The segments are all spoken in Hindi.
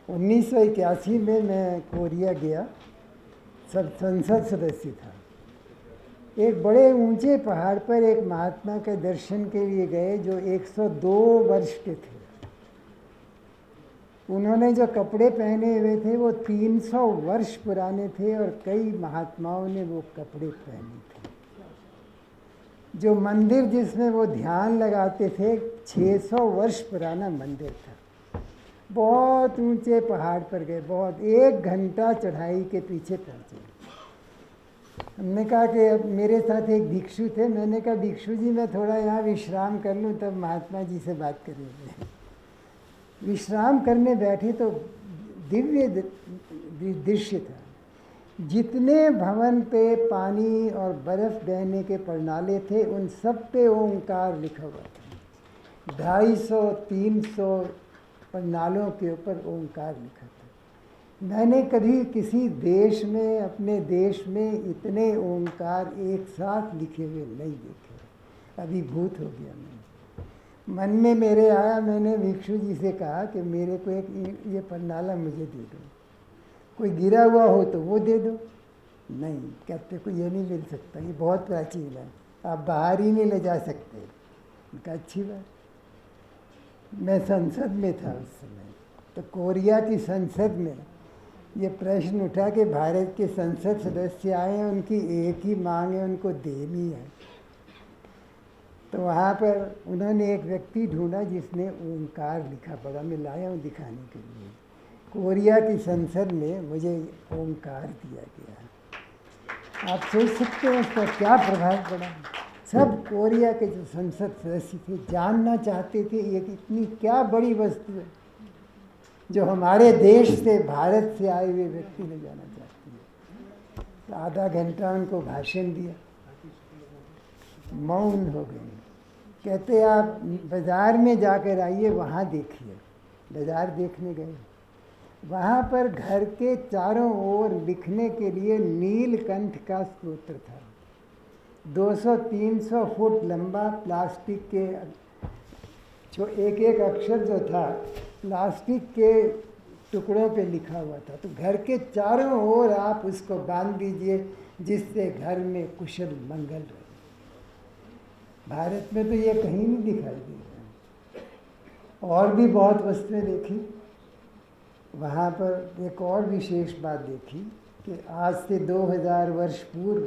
1981 में मैं कोरिया गया, सब संसद सदस्य था। एक बड़े ऊंचे पहाड़ पर एक महात्मा के दर्शन के लिए गए जो 102 वर्ष के थे। उन्होंने जो कपड़े पहने हुए थे वो 300 वर्ष पुराने थे और कई महात्माओं ने वो कपड़े पहने थे। जो मंदिर जिसमें वो ध्यान लगाते थे 600 वर्ष पुराना मंदिर था। बहुत ऊंचे पहाड़ पर गए, बहुत 1 घंटा चढ़ाई के पीछे पहुंचे। हमने कहा कि अब मेरे साथ एक भिक्षु थे, मैंने कहा भिक्षु जी मैं थोड़ा यहाँ विश्राम कर लूँ तब महात्मा जी से बात करेंगे। विश्राम करने बैठे तो दिव्य दृश्य था। जितने भवन पे पानी और बर्फ बहने के प्रणाले थे उन सब पे ओंकार लिखा हुआ था। 250-300 प्रणालों के ऊपर ओंकार लिखा था। मैंने कभी किसी देश में, अपने देश में इतने ओंकार एक साथ लिखे हुए नहीं देखे। अभिभूत हो गया मैं। मन में मेरे आया, मैंने भिक्षु जी से कहा कि मेरे को एक ये प्रणाला मुझे दे दो, कोई गिरा हुआ हो तो वो दे दो। नहीं, कहते को ये नहीं मिल सकता, ये बहुत प्राचीन है, आप बाहर ही नहीं ले जा सकते। उनका अच्छी बात। मैं संसद में था उस समय, तो कोरिया की संसद में ये प्रश्न उठा कि भारत के संसद सदस्य आए हैं, उनकी एक ही मांग है, उनको देनी है। तो वहाँ पर उन्होंने एक व्यक्ति ढूंढा जिसने ओंकार लिखा पड़ा। मैं लाया हूँ दिखाने के लिए। कोरिया की संसद में मुझे ओंकार दिया गया। आप सोच सकते हैं उसका क्या प्रभाव पड़ा। सब कोरिया के जो संसद सदस्य थे जानना चाहते थे ये इतनी क्या बड़ी वस्तु है जो हमारे देश से, भारत से आए हुए व्यक्ति ने जाना चाहते हैं। तो आधा घंटा उनको भाषण दिया, मौन हो गए। कहते आप बाज़ार में जाकर आइए, वहाँ देखिए। बाज़ार देखने गए, वहाँ पर घर के चारों ओर लिखने के लिए नीलकंठ का स्तोत्र था। 200-300 फुट लंबा प्लास्टिक के, जो एक एक अक्षर जो था प्लास्टिक के टुकड़ों पे लिखा हुआ था। तो घर के चारों ओर आप उसको बांध दीजिए जिससे घर में कुशल मंगल रहे। भारत में तो ये कहीं नहीं दिखाई देता। और भी बहुत वस्तुएं देखी। वहाँ पर एक और विशेष बात देखी कि आज से 2000 वर्ष पूर्व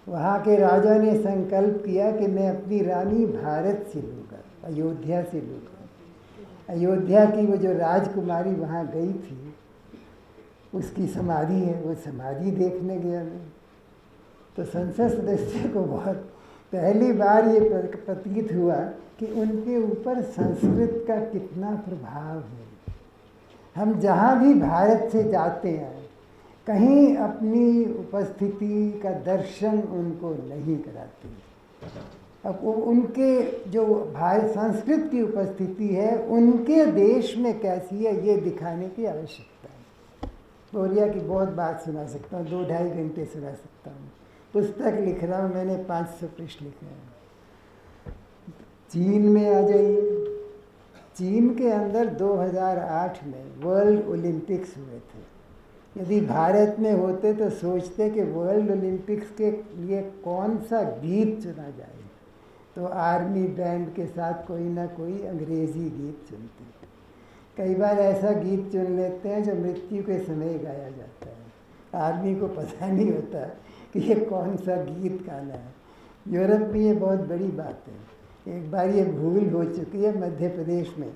वहाँ के राजा ने संकल्प किया कि मैं अपनी रानी भारत से लूँगा, अयोध्या से लूँगा। अयोध्या की वो जो राजकुमारी वहाँ गई थी उसकी समाधि है, वो समाधि देखने गया मैं। तो संसद सदस्य को बहुत पहली बार ये प्रतीत हुआ कि उनके ऊपर संस्कृत का कितना प्रभाव है। हम जहाँ भी भारत से जाते हैं कहीं अपनी उपस्थिति का दर्शन उनको नहीं कराते। अब उनके जो भारत संस्कृत की उपस्थिति है उनके देश में कैसी है ये दिखाने की आवश्यकता है। कोरिया की बहुत बात सुना सकता हूँ, 2-2.5 घंटे सुना सकता हूँ। पुस्तक लिख रहा हूँ मैंने, 500 पृष्ठ लिखे हैं। चीन में आ जाइए। चीन के अंदर 2008 में वर्ल्ड ओलंपिक्स हुए थे। यदि भारत में होते तो सोचते कि वर्ल्ड ओलंपिक्स के लिए कौन सा गीत चुना जाए, तो आर्मी बैंड के साथ कोई ना कोई अंग्रेज़ी गीत चुनते। कई बार ऐसा गीत चुन लेते हैं जो मृत्यु के समय गाया जाता है। आर्मी को पता नहीं होता कि ये कौन सा गीत गाना है। यूरोप में ये बहुत बड़ी बात है। एक बार ये भूल हो चुकी है मध्य प्रदेश में।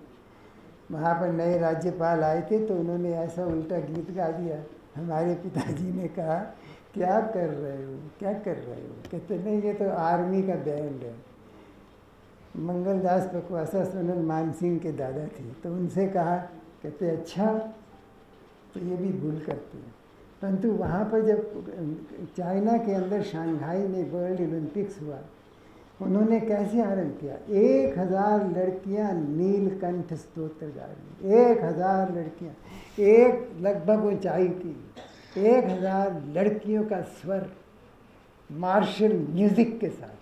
वहाँ पर नए राज्यपाल आए थे तो उन्होंने ऐसा उल्टा गीत गा दिया। हमारे पिताजी ने कहा क्या कर रहे हो, क्या कर रहे हो? कहते नहीं ये तो आर्मी का बैंड है। मंगलदास पकवासा सोनल मान सिंह के दादा थे, तो उनसे कहा, कहते अच्छा, तो ये भी भूल करते हैं। परंतु वहाँ पर जब चाइना के अंदर शंघाई में वर्ल्ड ओलंपिक्स हुआ, उन्होंने कैसे आरंभ किया? 1000 लड़कियाँ नीलकंठ स्तोत्र गा रही, 1000 लड़कियाँ, एक लगभग ऊंचाई की 1000 लड़कियों का स्वर मार्शल म्यूजिक के साथ,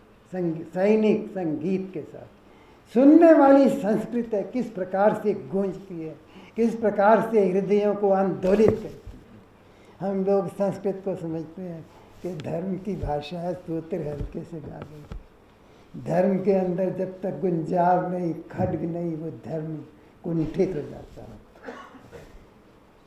सैनिक संगीत के साथ। सुनने वाली संस्कृत है किस प्रकार से गूंजती है किस प्रकार से हृदयों को आंदोलित करती है। हम लोग संस्कृत को समझते हैं कि धर्म की भाषा है, सूत्र हल्के से गा गए। धर्म के अंदर जब तक गुंजाव नहीं, खड्ग नहीं, वो धर्म कुंठित हो जाता है।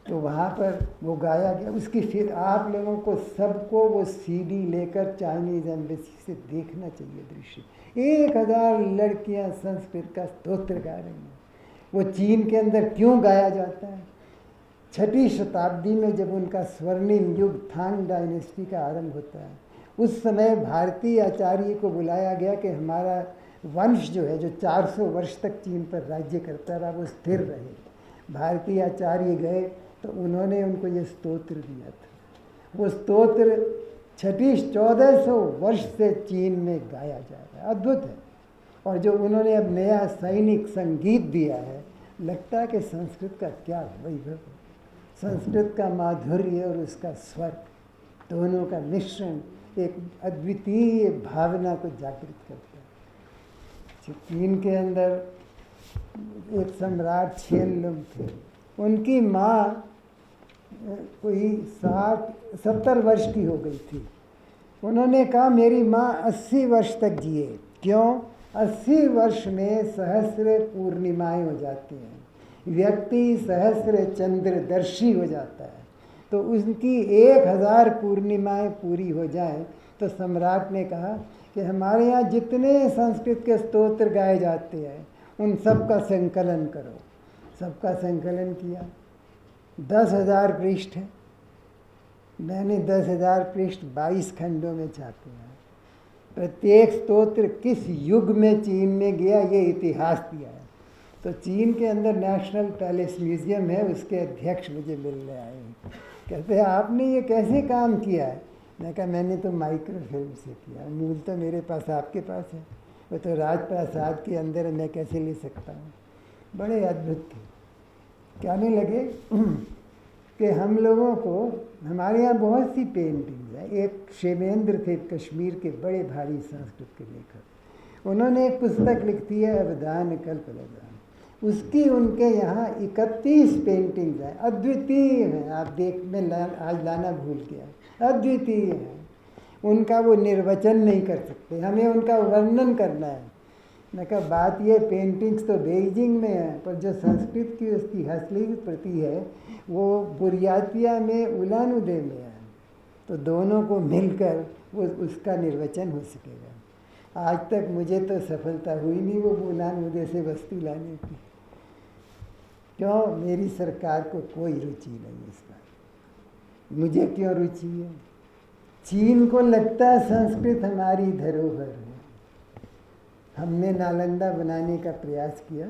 तो वहाँ पर वो गाया गया। उसकी फिर आप लोगों को सबको वो सीडी लेकर चाइनीज एम्बेसी से देखना चाहिए दृश्य। 1000 लड़कियाँ संस्कृत का स्तोत्र गा रही हैं। वो चीन के अंदर क्यों गाया जाता है? 6वीं शताब्दी में जब उनका स्वर्णिम युग थांग डायनेस्टी का आरंभ होता है, उस समय भारतीय आचार्य को बुलाया गया कि हमारा वंश जो है, जो 400 वर्ष तक चीन पर राज्य करता रहा, वो स्थिर रहे। भारतीय आचार्य गए तो उन्होंने उनको ये स्तोत्र दिया था। वो स्तोत्र 1400 वर्ष से चीन में गाया जा रहा है। अद्भुत है। और जो उन्होंने अब नया सैनिक संगीत दिया है, लगता है कि संस्कृत का क्या वैभव, संस्कृत का माधुर्य और उसका स्वर, दोनों का मिश्रण एक अद्वितीय भावना को जागृत करता है। चीन के अंदर एक सम्राट छेनलुंग थे। उनकी माँ कोई 60-70 वर्ष की हो गई थी। उन्होंने कहा मेरी माँ 80 वर्ष तक जिए। क्यों? 80 वर्ष में सहस्र पूर्णिमाएं हो जाती हैं, व्यक्ति सहस्र चंद्रदर्शी हो जाता है। तो उनकी 1000 पूर्णिमाएं पूरी हो जाएं तो सम्राट ने कहा कि हमारे यहाँ जितने संस्कृत के स्तोत्र गाए जाते हैं उन सब का संकलन करो। सबका संकलन किया। 10,000 पृष्ठ है। मैंने 10,000 पृष्ठ 22 खंडों में छापे हैं। प्रत्येक स्तोत्र किस युग में चीन में गया, ये इतिहास दिया है। तो चीन के अंदर नेशनल पैलेस म्यूजियम है, उसके अध्यक्ष मुझे मिलने आए। कहते हैं आपने ये कैसे काम किया है? मैं कहा मैंने तो माइक्रोफिल्म से किया, मूल तो मेरे पास आपके पास है, वो तो राजप्रासाद के अंदर है, मैं कैसे ले सकता हूँ। बड़े अद्भुत थे। कहने लगे कि हम लोगों को, हमारे यहाँ बहुत सी पेंटिंग्स हैं। एक शिवेंद्र थे कश्मीर के बड़े भारी संस्कृत के लेखक, उन्होंने एक पुस्तक लिखती है अवदान कल्पलदान। उसकी उनके यहाँ 31 पेंटिंग्स हैं, अद्वितीय हैं। आप देख, मैं आज लाना भूल गया, अद्वितीय हैं। उनका वो निर्वचन नहीं कर सकते, हमें उनका वर्णन करना है। मैं कहा बात ये, पेंटिंग्स तो बेइजिंग में है, पर जो संस्कृत की उसकी असली प्रति है वो बुर्यातिया में, उलान उदे में है। तो दोनों को मिलकर वो उसका निर्वचन हो सकेगा। आज तक मुझे तो सफलता हुई नहीं वो उलान उदे से वस्तु लाने की। क्यों? मेरी सरकार को कोई रुचि नहीं इसका। मुझे क्यों रुचि है? चीन को लगता है संस्कृत हमारी धरोहर है। हमने नालंदा बनाने का प्रयास किया।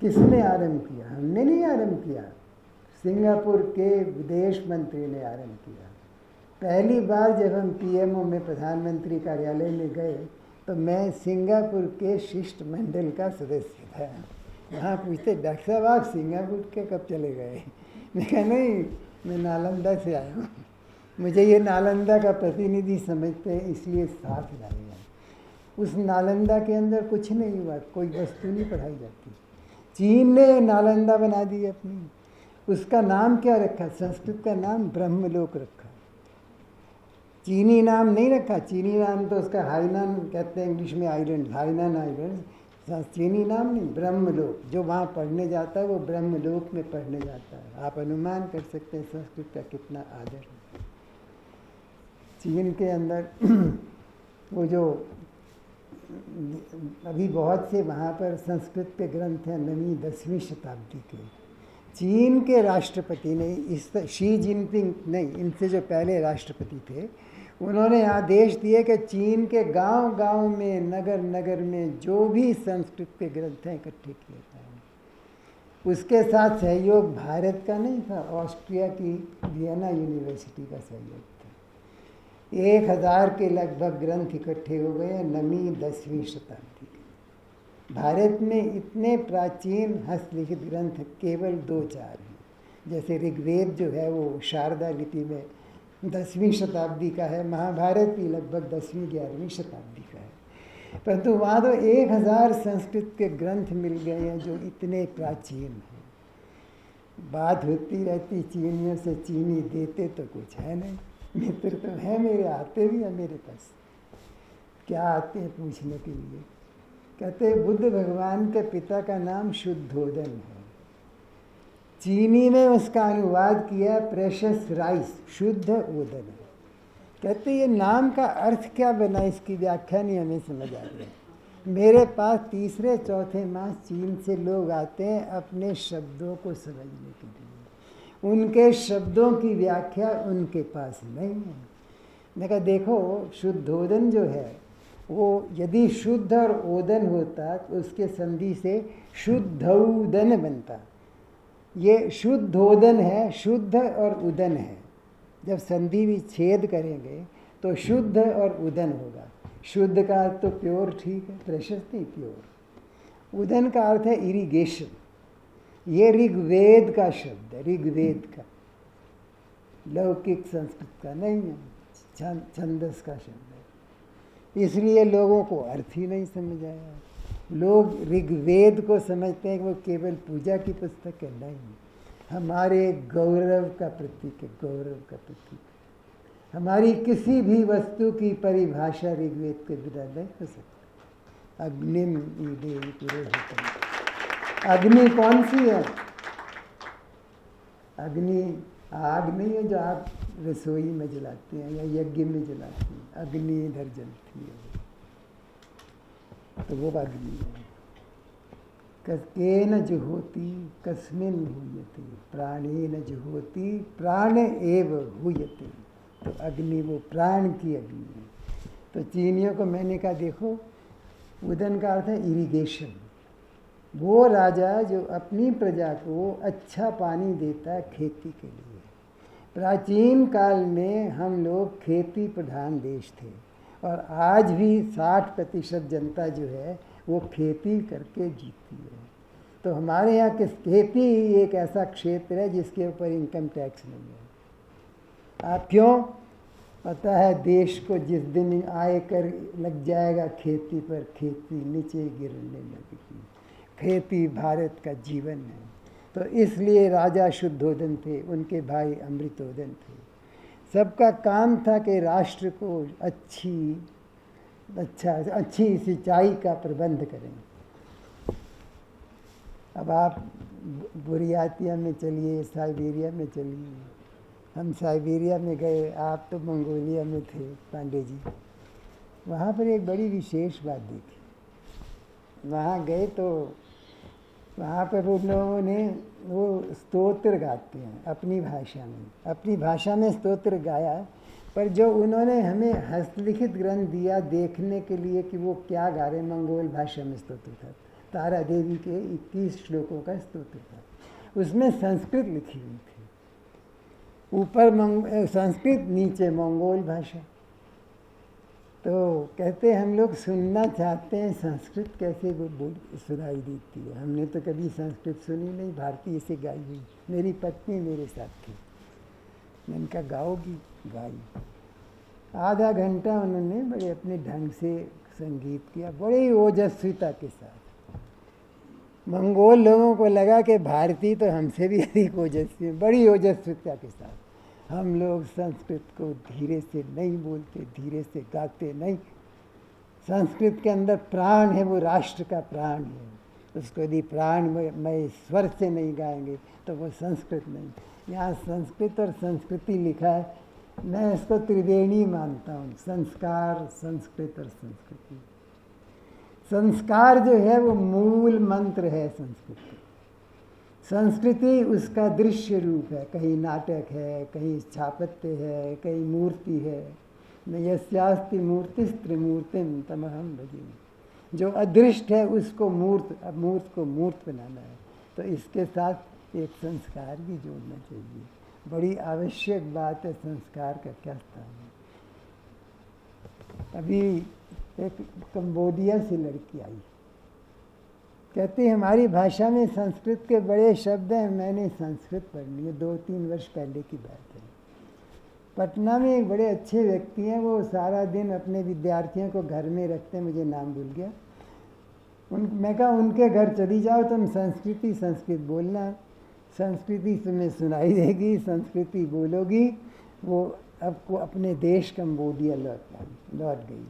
किसने आरंभ किया? हमने नहीं आरंभ किया, सिंगापुर के विदेश मंत्री ने आरंभ किया। पहली बार जब हम पीएमओ में, प्रधानमंत्री कार्यालय में गए, तो मैं सिंगापुर के शिष्टमंडल का सदस्य था। वहाँ पूछते डॉक्टर साहब आप सिंगापुर के कब चले गए? मैं कहा नहीं, मैं नालंदा से आया हूँ। मुझे ये नालंदा का प्रतिनिधि समझते हैं, इसलिए साथ लाए हैं। उस नालंदा के अंदर कुछ नहीं हुआ, कोई वस्तु नहीं पढ़ाई जाती। चीन ने नालंदा बना दी अपनी। उसका नाम क्या रखा? संस्कृत का नाम ब्रह्मलोक रखा। चीनी नाम नहीं रखा। चीनी नाम तो उसका हाइनान कहते हैं इंग्लिश में, आइलैंड, हाइनान आइलैंड। चीनी नाम नहीं, ब्रह्मलोक। जो वहाँ पढ़ने जाता है वो ब्रह्मलोक में पढ़ने जाता है। आप अनुमान कर सकते हैं संस्कृत का कितना आदर है। चीन के अंदर वो जो अभी बहुत से वहाँ पर संस्कृत के ग्रंथ हैं 9वीं 10वीं शताब्दी के। चीन के राष्ट्रपति ने इस शी जिनपिंग नहीं, इनसे जो पहले राष्ट्रपति थे, उन्होंने आदेश दिए कि चीन के गांव-गांव में, नगर नगर में जो भी संस्कृत के ग्रंथ हैं इकट्ठे किए जाएं। उसके साथ सहयोग भारत का नहीं था, ऑस्ट्रिया की वियना यूनिवर्सिटी का सहयोग था। 1000 के लगभग ग्रंथ इकट्ठे हो गए हैं 9वीं 10वीं शताब्दी के। भारत में इतने प्राचीन हस्तलिखित ग्रंथ केवल 2-4 हैं। जैसे ऋग्वेद जो है वो शारदा लिपि में 10वीं शताब्दी का है, महाभारत भी लगभग 10वीं 11वीं शताब्दी का है। परंतु वहाँ तो 1000 संस्कृत के ग्रंथ मिल गए हैं जो इतने प्राचीन हैं। बात होती रहती चीनियों से, चीनी देते तो कुछ है नहीं, मित्र तो है मेरे, आते भी है मेरे पास, क्या आते हैं पूछने के लिए। कहते हैं बुद्ध भगवान के पिता का नाम शुद्धोदन है, चीनी में उसका अनुवाद किया प्रेशस राइस, शुद्ध ओदन। कहते ये नाम का अर्थ क्या बना, इसकी व्याख्या नहीं हमें समझ आ रही। मेरे पास तीसरे चौथे मास चीन से लोग आते हैं अपने शब्दों को समझने के लिए, उनके शब्दों की व्याख्या उनके पास नहीं है। मैं कहा देखो शुद्धोदन जो है वो यदि शुद्ध और ओदन होता तो उसके संधि से शुद्धोदन बनता। ये शुद्धोदन है, शुद्ध और उदन है, जब संधि भी छेद करेंगे तो शुद्ध और उदन होगा। शुद्ध का अर्थ तो प्योर, ठीक है, प्रशस्त नहीं, प्योर। उदन का अर्थ है इरिगेशन। ये ऋग्वेद का शब्द है, ऋग्वेद का, लौकिक संस्कृत का नहीं है, छंदस का शब्द है। इसलिए लोगों को अर्थ ही नहीं समझ आया। लोग ऋग्वेद को समझते हैं कि वो केवल पूजा की पुस्तक है, नहीं, हमारे गौरव का प्रतीक है, गौरव का प्रतीक है। हमारी किसी भी वस्तु की परिभाषा ऋग्वेद के बिना नहीं हो सकती। अग्निम ईडे पुरोहितम। अग्नि कौन सी है? अग्नि आग नहीं है जो आप रसोई में जलाते हैं या यज्ञ में जलाते हैं, अग्नि इधर जलती है, तो वो अग्नि है। केन जुहोति कस्मिन हुयते, प्राणेन जुहोति प्राण एव हुयते। तो अग्नि वो प्राण की अग्नि है। तो चीनियों को मैंने कहा देखो, उदन का अर्थ है इरिगेशन। वो राजा जो अपनी प्रजा को अच्छा पानी देता है खेती के लिए। प्राचीन काल में हम लोग खेती प्रधान देश थे और आज भी 60% जनता जो है वो खेती करके जीती है। तो हमारे यहाँ किस खेती ही एक ऐसा क्षेत्र है जिसके ऊपर इनकम टैक्स नहीं है। आप क्यों? पता है देश को जिस दिन आयकर लग जाएगा खेती पर, खेती नीचे गिरने लगेगी। खेती भारत का जीवन है। तो इसलिए राजा शुद्धोदन थे, उनके भाई अमृतोदन थे। सबका काम था कि राष्ट्र को अच्छी सिंचाई का प्रबंध करें। अब आप बुरियातिया में चलिए, साइबेरिया में चलिए। हम साइबेरिया में गए, आप तो मंगोलिया में थे पांडे जी। वहाँ पर एक बड़ी विशेष बात देखी। वहाँ गए तो वहाँ पर उन लोगों ने वो स्तोत्र गाते हैं अपनी भाषा में, अपनी भाषा में स्तोत्र गाया। पर जो उन्होंने हमें हस्तलिखित ग्रंथ दिया देखने के लिए कि वो क्या गा रहे, मंगोल भाषा में स्तोत्र था। तारा देवी के 21 श्लोकों का स्तोत्र था। उसमें संस्कृत लिखी हुई थी, ऊपर संस्कृत, नीचे मंगोल भाषा। तो कहते हम लोग सुनना चाहते हैं संस्कृत कैसे बोल सुनाई देती है। हमने तो कभी संस्कृत सुनी नहीं, भारतीय से गाई हुई। मेरी पत्नी मेरे साथ थी, मैंने कहा गाओगी? गाई। आधा घंटा उन्होंने बड़े अपने ढंग से संगीत किया, बड़ी ओजस्विता के साथ। मंगोल लोगों को लगा कि भारतीय तो हमसे भी अधिक ओजस्वी, बड़ी ओजस्विता के साथ। हम लोग संस्कृत को धीरे से नहीं बोलते, धीरे से गाते नहीं। संस्कृत के अंदर प्राण है, वो राष्ट्र का प्राण है। उसको यदि प्राण में स्वर से नहीं गाएंगे तो वो संस्कृत नहीं। यहाँ संस्कृत और संस्कृति लिखा है, मैं इसको त्रिवेणी मानता हूँ, संस्कार, संस्कृत और संस्कृति। संस्कार जो है वो मूल मंत्र है संस्कृत का। संस्कृति उसका दृश्य रूप है, कहीं नाटक है, कहीं स्थापत्य है, कहीं मूर्ति है। यस्यास्ति मूर्तिस्त्रिमूर्तिम तमहम भजे। जो अदृष्ट है उसको मूर्त, अब मूर्त को मूर्त बनाना है, तो इसके साथ एक संस्कार भी जोड़ना चाहिए। बड़ी आवश्यक बात है संस्कार का क्या स्थान है। अभी एक कंबोडिया से लड़की आई, कहती हमारी भाषा में संस्कृत के बड़े शब्द हैं। मैंने संस्कृत पढ़नी है, 2-3 वर्ष पहले की बात है। पटना में एक बड़े अच्छे व्यक्ति हैं, वो सारा दिन अपने विद्यार्थियों को घर में रखते हैं, मुझे नाम भूल गया। मैं कहा उनके घर चली जाओ तुम, संस्कृत बोलना। संस्कृति तुम्हें सुनाई देगी, संस्कृति बोलोगी। वो आपको अपने देश कंबोडिया लौट गई।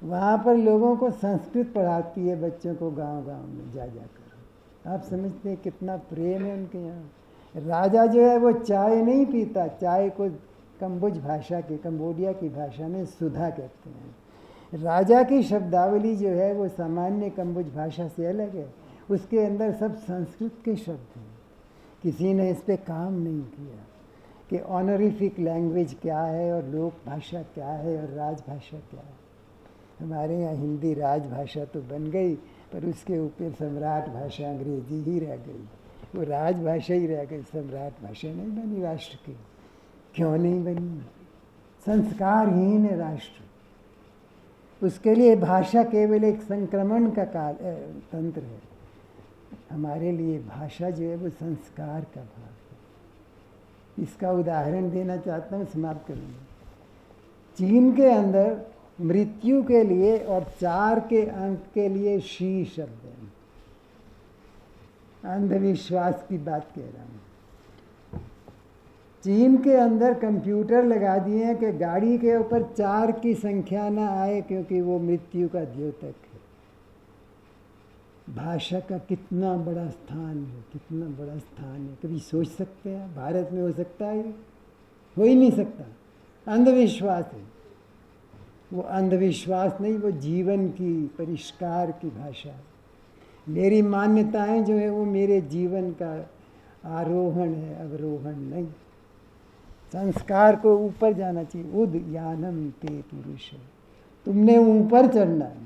वहाँ पर लोगों को संस्कृत पढ़ाती है, बच्चों को गांव-गांव में जा कर। आप समझते हैं कितना प्रेम है उनके यहाँ। राजा जो है वो चाय नहीं पीता, चाय को कंबोडिया की भाषा में सुधा कहते हैं। राजा की शब्दावली जो है वो सामान्य कंबोज भाषा से अलग है, उसके अंदर सब संस्कृत के शब्द हैं। किसी ने इस पे काम नहीं किया कि ऑनरिफिक लैंग्वेज क्या है और लोक भाषा क्या है और राजभाषा क्या है। हमारे यहाँ हिंदी राजभाषा तो बन गई, पर उसके ऊपर सम्राट भाषा अंग्रेजी ही रह गई। वो राजभाषा ही रह गई, सम्राट भाषा नहीं बनी राष्ट्र की। क्यों नहीं बनी? संस्कारहीन है राष्ट्र। उसके लिए भाषा केवल एक संक्रमण का तंत्र है। हमारे लिए भाषा जो है वो संस्कार का भाग है। इसका उदाहरण देना चाहता हूँ, समाप्त करूँगा। चीन के अंदर मृत्यु के लिए और 4 के अंक के लिए शी शब्द है। अंधविश्वास की बात कह रहा हूँ। चीन के अंदर कंप्यूटर लगा दिए हैं कि गाड़ी के ऊपर 4 की संख्या ना आए, क्योंकि वो मृत्यु का द्योतक है। भाषा का कितना बड़ा स्थान है, कितना बड़ा स्थान है। कभी सोच सकते हैं भारत में हो सकता है? हो ही नहीं सकता। अंधविश्वास है वो। अंधविश्वास नहीं, वो जीवन की परिष्कार की भाषा है। मेरी मान्यताएं जो है वो मेरे जीवन का आरोहण है, अवरोहण नहीं। संस्कार को ऊपर जाना चाहिए। उद्यानम ते पुरुष, तुमने ऊपर चढ़ना है।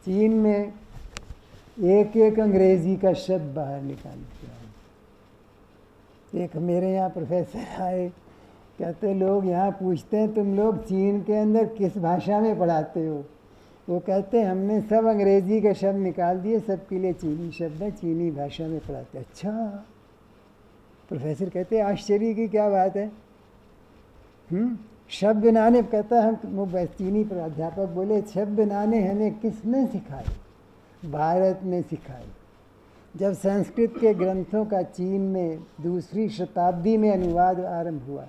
चीन में एक एक अंग्रेजी का शब्द बाहर निकाल दिया। एक मेरे यहाँ प्रोफेसर आए, कहते लोग यहाँ पूछते हैं तुम लोग चीन के अंदर किस भाषा में पढ़ाते हो? वो कहते हैं हमने सब अंग्रेजी के शब्द निकाल दिए, सबके लिए चीनी शब्द है, चीनी भाषा में पढ़ाते। अच्छा, प्रोफेसर कहते हैं आश्चर्य की क्या बात है? शब्द बनाने, कहता है हम चीनी प्राध्यापक बोले शब्द बनाने हमें किसने सिखाए? भारत ने सिखाए। जब संस्कृत के ग्रंथों का चीन में 2री शताब्दी में अनुवाद आरंभ हुआ,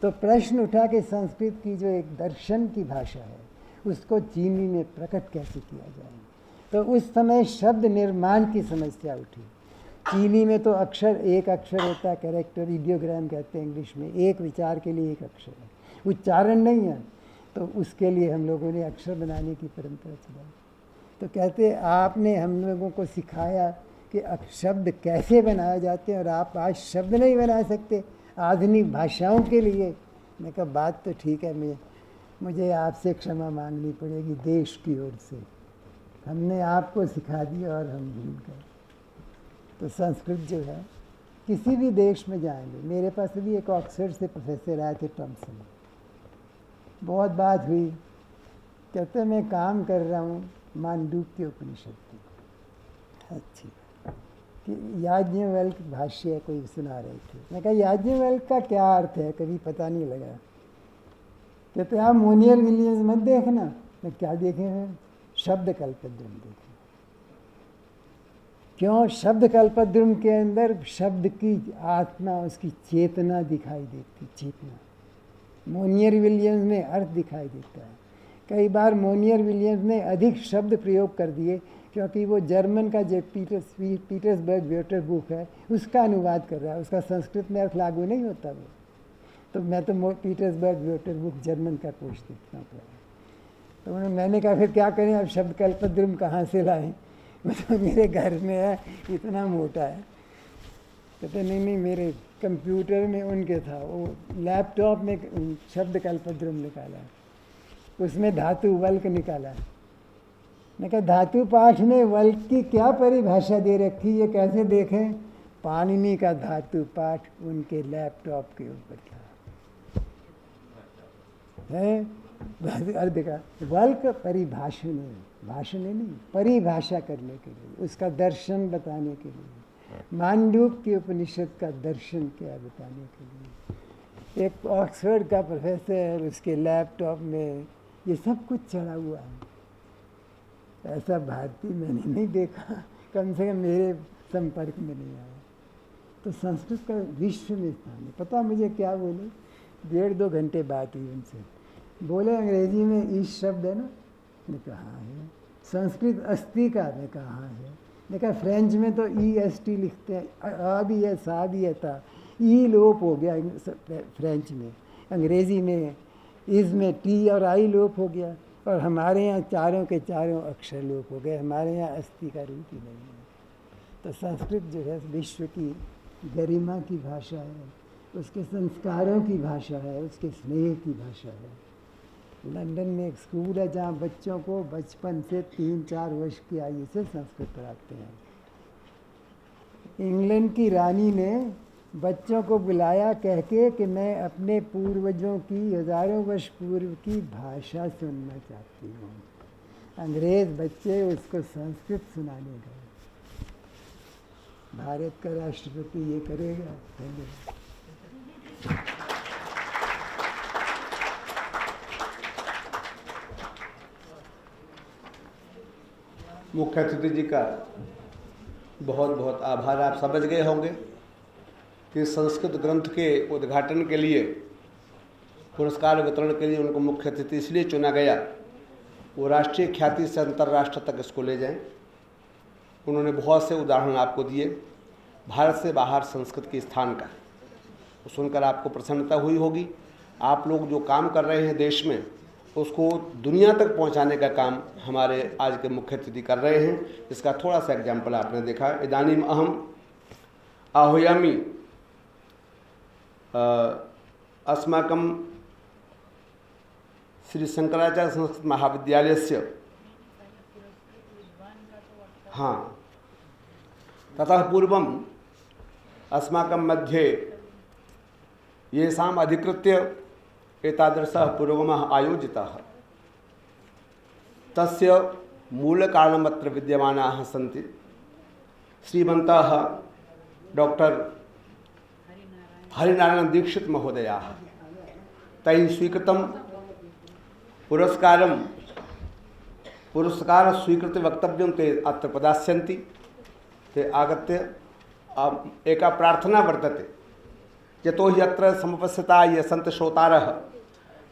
तो प्रश्न उठा कि संस्कृत की जो एक दर्शन की भाषा है उसको चीनी में प्रकट कैसे किया जाए। तो उस समय शब्द निर्माण की समस्या उठी। चीनी में तो अक्षर, एक अक्षर होता है, कैरेक्टर, इडियोग्राम कहते हैं इंग्लिश में। एक विचार के लिए एक अक्षर है, उच्चारण नहीं है। तो उसके लिए हम लोगों ने अक्षर बनाने की परंपरा चलाई। तो कहते आपने हम लोगों को सिखाया कि शब्द कैसे बनाए जाते हैं और आप आज शब्द नहीं बना सकते आधुनिक भाषाओं के लिए। मैं कहा बात तो ठीक है, मुझे आपसे क्षमा मांगनी पड़ेगी देश की ओर से। हमने आपको सिखा दिया और हम भूल गए। तो संस्कृत जो है किसी भी देश में जाएंगे, मेरे पास भी एक ऑक्सफोर्ड से प्रोफेसर आए थे टॉमसन, बहुत बात हुई। कहते मैं काम कर रहा हूँ मांडूक्य उपनिषद की, अच्छी कि याज्ञवल्क भाष्य कोई सुना रहे थे। मैं कहा याज्ञवल्क का क्या अर्थ है, कभी पता नहीं लगा। कहते आप मोनियर विलियम्स मत देखना। मैं क्या देखे हैं? शब्द कल्पद्रुम देखे। क्यों? शब्द कल्पद्रुम के अंदर शब्द की आत्मा, उसकी चेतना दिखाई देती, चेतना। मोनियर विलियम्स में अर्थ दिखाई देता है। कई बार मोनियर विलियम्स ने अधिक शब्द प्रयोग कर दिए, क्योंकि वो जर्मन का जो पीटर्सबर्ग वेटर बुक है उसका अनुवाद कर रहा है, उसका संस्कृत में अर्थ लागू नहीं होता वो। तो मैं तो पीटर्सबर्ग वेटर बुक जर्मन का कोश देखना पड़ा। तो मैंने कहा फिर क्या करें, अब शब्द कल्पद्रुम कहाँ से लाएं? मतलब मेरे घर में है, इतना मोटा है। कहते नहीं मेरे कंप्यूटर में उनके था, वो लैपटॉप में शब्द कल्पद्रुम निकाला, उसमें धातु वल्क निकाला। मैं कहा धातु पाठ में वल्क की क्या परिभाषा दे रखी, ये कैसे देखें? पाणिनि का धातु पाठ उनके लैपटॉप के ऊपर था है। अर्थ का वल्क परिभाषण है, भाषण नहीं, परिभाषा करने के लिए, उसका दर्शन बताने के लिए। मांडूक्य उपनिषद का दर्शन क्या बताने के लिए। एक ऑक्सफोर्ड का प्रोफेसर, उसके लैपटॉप में ये सब कुछ चढ़ा हुआ है। ऐसा भारतीय मैंने नहीं देखा, कम से कम मेरे संपर्क में नहीं आया। तो संस्कृत का विश्व में स्थान है। पता मुझे क्या बोले, 1.5-2 घंटे बात हुई उनसे। बोले अंग्रेजी में ईश शब्द है ना, मैं कहा हाँ है। संस्कृत अस्थि का, मैं कहा हाँ है। मैं कहा फ्रेंच में तो EST लिखते हैं, आ भी है, सा भी है, था। ई लोप हो गया फ्रेंच में, अंग्रेजी में इज में टी और आई लोप हो गया, और हमारे यहाँ चारों के चारों अक्षर लोप हो गए। हमारे यहाँ अस्थि का रूप ही नहीं है। तो संस्कृत जो है विश्व की गरिमा की भाषा है, उसके संस्कारों की भाषा है, उसके स्नेह की भाषा है। लंदन में एक स्कूल है जहाँ बच्चों को बचपन से 3-4 वर्ष की आयु से संस्कृत पढ़ाते हैं। इंग्लैंड की रानी ने बच्चों को बुलाया कह के कि मैं अपने पूर्वजों की हज़ारों वर्ष पूर्व की भाषा सुनना चाहती हूँ। अंग्रेज़ बच्चे उसको संस्कृत सुनाने गए। भारत का राष्ट्रपति ये करेगा? मुख्य अतिथि जी का बहुत बहुत आभार। आप समझ गए होंगे कि संस्कृत ग्रंथ के उद्घाटन के लिए, पुरस्कार वितरण के लिए उनको मुख्य अतिथि इसलिए चुना गया, वो राष्ट्रीय ख्याति से अंतर्राष्ट्र तक इसको ले जाएं। उन्होंने बहुत से उदाहरण आपको दिए भारत से बाहर संस्कृत के स्थान का। सुनकर आपको प्रसन्नता हुई होगी। आप लोग जो काम कर रहे हैं देश में, उसको दुनिया तक पहुंचाने का काम हमारे आज के मुख्य अतिथि कर रहे हैं। इसका थोड़ा सा एग्जाम्पल आपने देखा। इदानीम अहम आह्वयामि अस्माकं श्री शंकराचार्य संस्कृत महाविद्यालयस्य ततः पूर्वम् अस्माकं मध्ये येषाम् अधिकृत्य एतादृशः पुरोगमः आयोजितः, तस्य मूलकारणमत्र विद्यमानाः सन्ति। श्रीमन्तः डॉक्टर हरिनारायण दीक्षित महोदयाः, तैः स्वीकृतं पुरस्कार स्वीकृत्य वक्तव्यं ते अत्र प्रदास्यन्ति। ते आगत्य एका प्रार्थना वर्तते, यतो हि अत्र समुपस्थिताः ये सन्ति श्रोतारः,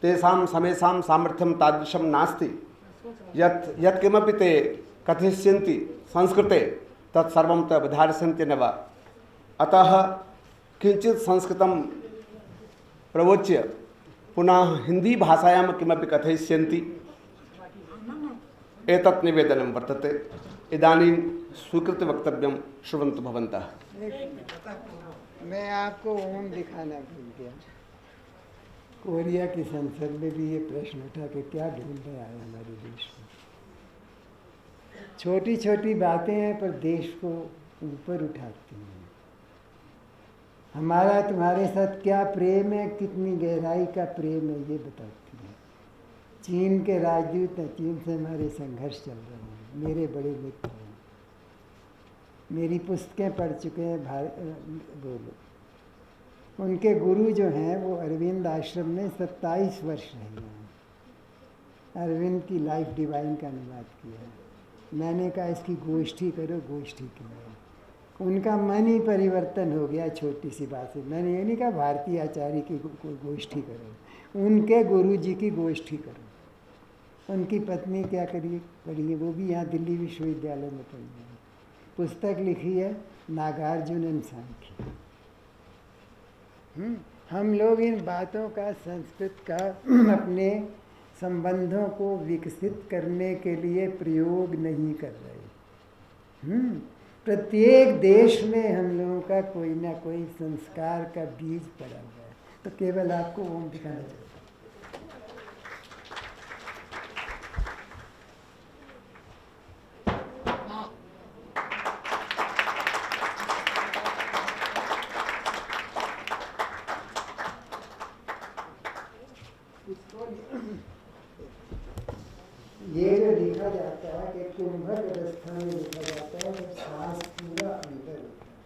तेषां समेषां सामर्थ्यं तादृशं नास्ति यत् किमपि ते कथयिष्यन्ति संस्कृते तत्सर्वं ते अवधारयन्ति न वा। अतः किञ्चित् संस्कृतं प्रवोच्य पुनः हिंदी भाषायां किमपि कथयिष्यन्ति, एतत् निवेदनं वर्तते। इदानीं स्वीकृत वक्तव्यं श्रुण्वन्तु भवन्तः। मैं आपको ओम दिखाना भूल गया। कोरिया की संसद में भी ये प्रश्न उठा कि क्या ढूंढने आए हमारे देश में। छोटी छोटी बातें हैं पर देश को ऊपर उठाती हैं। हमारा तुम्हारे साथ क्या प्रेम है, कितनी गहराई का प्रेम है, ये बताती है। चीन के राजदूत हैं, चीन से हमारे संघर्ष चल रहे हैं, मेरे बड़े मित्र हैं, मेरी पुस्तकें पढ़ चुके हैं। उनके गुरु जो हैं वो अरविंद आश्रम में 27 वर्ष रहे हैं। अरविंद की लाइफ डिवाइन का अनुवाद किया है। मैंने कहा इसकी गोष्ठी करो, गोष्ठी की। उनका मन ही परिवर्तन हो गया छोटी सी बात से। मैंने ये नहीं कहा भारतीय आचार्य की गोष्ठी करो, उनके गुरु जी की गोष्ठी करो। उनकी पत्नी क्या पढ़ी है, वो भी यहाँ दिल्ली विश्वविद्यालय में पढ़ी है। पुस्तक लिखी है नागार्जुन एंड सांख्य। हम लोग इन बातों का, संस्कृत का अपने संबंधों को विकसित करने के लिए प्रयोग नहीं कर रहे। प्रत्येक देश में हम लोगों का कोई ना कोई संस्कार का बीज पड़ा हुआ है। तो केवल आपको ओम दिखाना चाहिए। ये जो लिखा जाता है कि कुंभक अवस्था में लिखा जाता है तो श्वास पूरा अंदर होता है।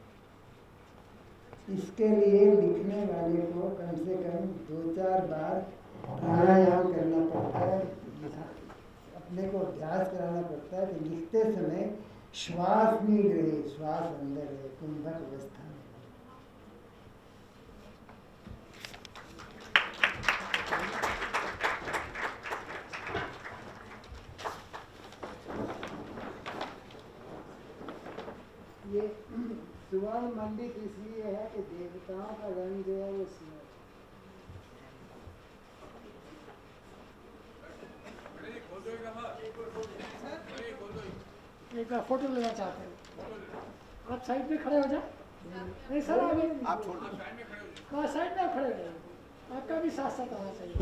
इसके लिए लिखने वाले को कम से कम 2-4 बार प्राणायाम करना पड़ता है, अपने को अभ्यास कराना पड़ता है कि लिखते समय श्वास नहीं रहे, श्वास अंदर है, कुंभक अवस्था में। ये सुवर्ण मंडित इसलिए है कि देवताओं का रंग जो है वो सुवर्ण। एक बार फोटो लेना चाहते हैं, आप साइड पे खड़े हो जाए। नहीं सर आप छोड़ हाँ साइड में खड़े हो जाए, आपका भी साथ साथ आना चाहिए।